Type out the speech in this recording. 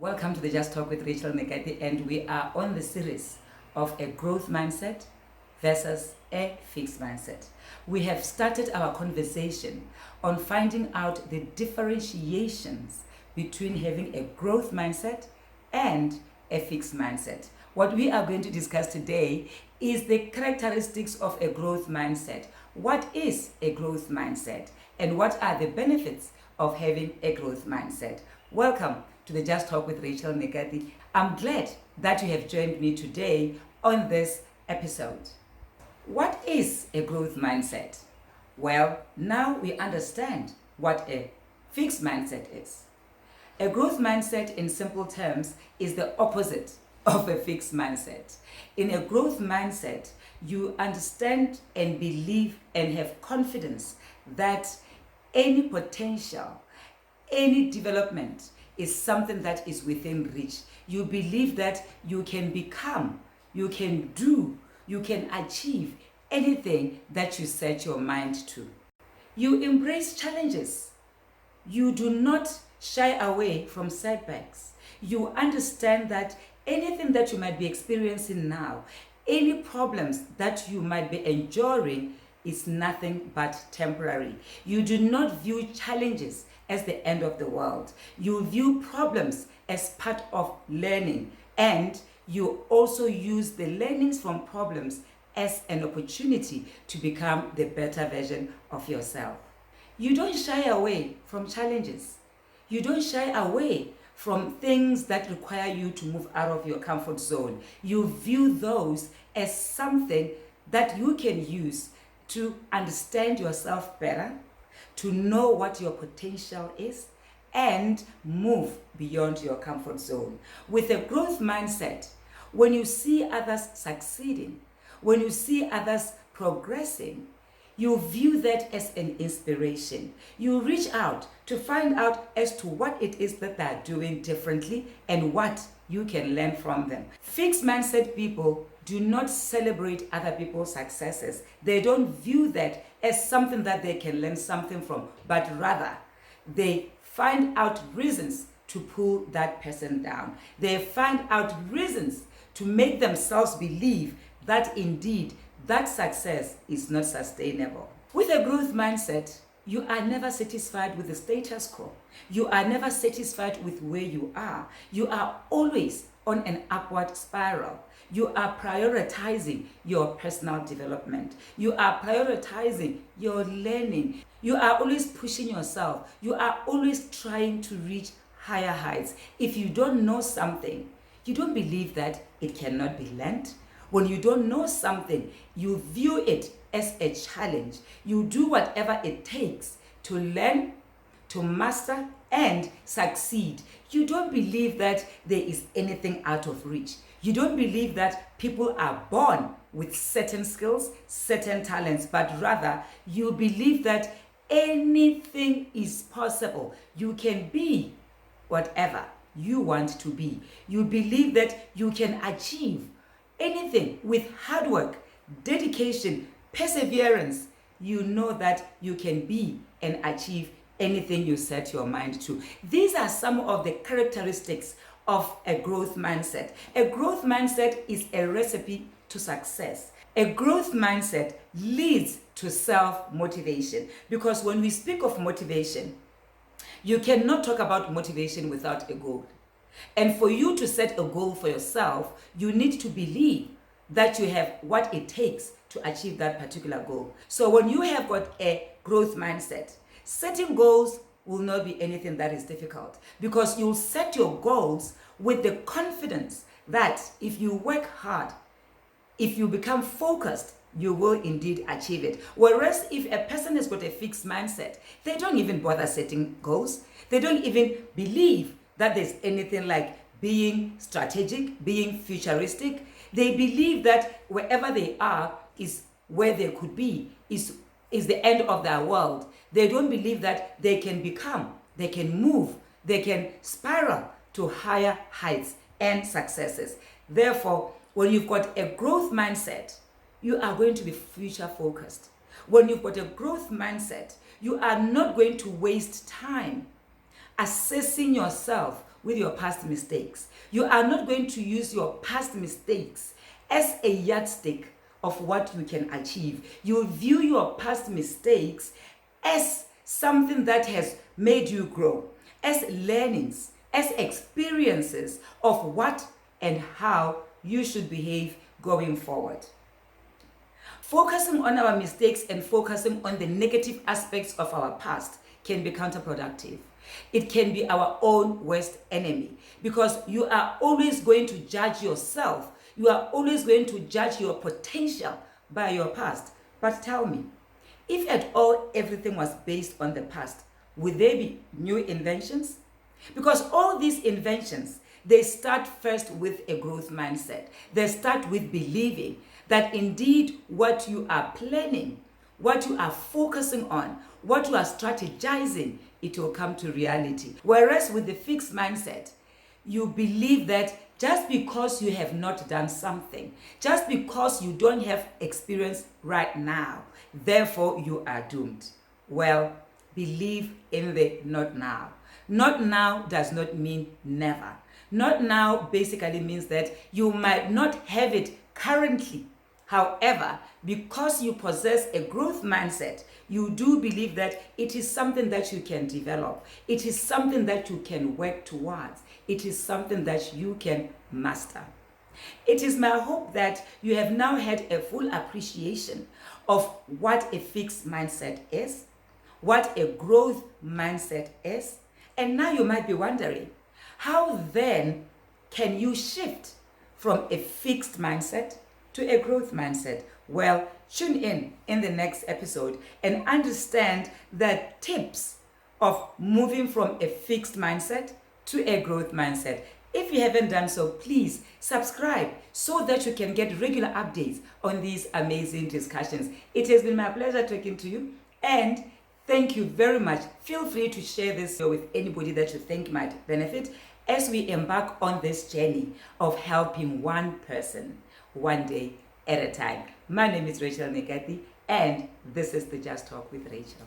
Welcome to the Just Talk with Rachel Nekati, and we are on the series of a growth mindset versus a fixed mindset. We have started our conversation on finding out the differentiations between having a growth mindset and a fixed mindset. What we are going to discuss today is the characteristics of a growth mindset. What is a growth mindset, and what are the benefits of having a growth mindset? Welcome to the Just Talk with Rachel Nekati. I'm glad that you have joined me today on this episode. What is a growth mindset? Well, now we understand what a fixed mindset is. A growth mindset, in simple terms, is the opposite of a fixed mindset. In a growth mindset, you understand and believe and have confidence that any potential, any development is something that is within reach. You believe that you can become, you can do, you can achieve anything that you set your mind to. You embrace challenges. You do not shy away from setbacks. You understand that anything that you might be experiencing now, any problems that you might be enduring, is nothing but temporary. You do not view challenges as the end of the world. You view problems as part of learning, and you also use the learnings from problems as an opportunity to become the better version of yourself. You don't shy away from challenges. You don't shy away from things that require you to move out of your comfort zone. You view those as something that you can use to understand yourself better, to know what your potential is, and move beyond your comfort zone. With a growth mindset, when you see others succeeding, when you see others progressing, you view that as an inspiration. You reach out to find out as to what it is that they're doing differently and what you can learn from them. Fixed mindset people do not celebrate other people's successes. They don't view that as something that they can learn something from, but rather they find out reasons to pull that person down. They find out reasons to make themselves believe that indeed that success is not sustainable. With a growth mindset, you are never satisfied with the status quo. You are never satisfied with where you are. You are always on an upward spiral. You are prioritizing your personal development. You are prioritizing your learning. You are always pushing yourself. You are always trying to reach higher heights. If you don't know something, you don't believe that it cannot be learned. When you don't know something, you view it as a challenge. You do whatever it takes to learn, to master, and succeed. You don't believe that there is anything out of reach. You don't believe that people are born with certain skills, certain talents, but rather you believe that anything is possible. You can be whatever you want to be. You believe that you can achieve anything with hard work, dedication, perseverance. You know that you can be and achieve anything you set your mind to. These are some of the characteristics of a growth mindset. A growth mindset is a recipe to success. A growth mindset leads to self-motivation, because when we speak of motivation, you cannot talk about motivation without a goal. And for you to set a goal for yourself, you need to believe that you have what it takes to achieve that particular goal. So when you have got a growth mindset, setting goals will not be anything that is difficult, because you'll set your goals with the confidence that if you work hard, if you become focused, you will indeed achieve it. Whereas if a person has got a fixed mindset, they don't even bother setting goals. They don't even believe that there's anything like being strategic, being futuristic. They believe that wherever they are is where they could be, is the end of their world. They don't believe that they can become, they can move, they can spiral to higher heights and successes. Therefore, when you've got a growth mindset, you are going to be future focused. When you've got a growth mindset, you are not going to waste time assessing yourself with your past mistakes. You are not going to use your past mistakes as a yardstick of what you can achieve. You view your past mistakes as something that has made you grow, as learnings, as experiences of what and how you should behave going forward. Focusing on our mistakes and focusing on the negative aspects of our past can be counterproductive. It can be our own worst enemy because you are always going to judge yourself. You are always going to judge your potential by your past. But tell me, if at all everything was based on the past, would there be new inventions? Because all these inventions, they start first with a growth mindset. They start with believing that indeed what you are planning, what you are focusing on, what you are strategizing, it will come to reality. Whereas with the fixed mindset, you believe that just because you have not done something, just because you don't have experience right now, therefore you are doomed. Well, believe in the not now. Not now does not mean never. Not now basically means that you might not have it currently. However, because you possess a growth mindset, you do believe that it is something that you can develop. It is something that you can work towards. It is something that you can master. It is my hope that you have now had a full appreciation of what a fixed mindset is, what a growth mindset is, and now you might be wondering, how then can you shift from a fixed mindset to a growth mindset? Well, tune in the next episode and understand the tips of moving from a fixed mindset to a growth mindset. If you haven't done so, please subscribe so that you can get regular updates on these amazing discussions. It has been my pleasure talking to you, and thank you very much. Feel free to share this with anybody that you think might benefit as we embark on this journey of helping one person, one day at a time. My name is Rachel Nekati, and this is the Just Talk with Rachel.